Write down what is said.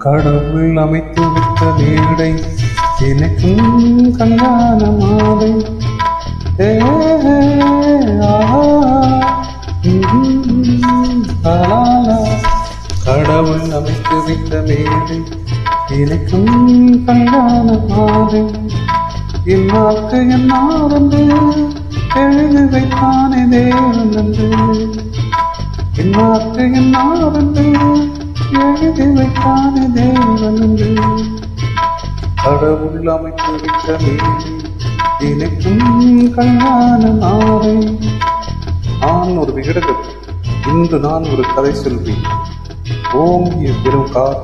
கடவுள் அமைத்து விட்ட மேடை எனக்கும் கல்யாண மாலை. கடவுள் அமைத்து விட்ட மேடை எனக்கும் கல்யாண மாலை. இன்னாக்கு என்னாரென்று எழுதி வைத்தானே தேவன் என்று. இன்னாக்கு என்னாரென்று எழுதி வைத்தானே தேவன் என்று. கடவுள் அமைத்து விட்ட மேடை எனக்கும் கல்யாண மாலை. நான் ஒரு விகடகர், இன்று நான் ஒரு கதை சொல்வேன். ஓங்கிய பெரும் கார்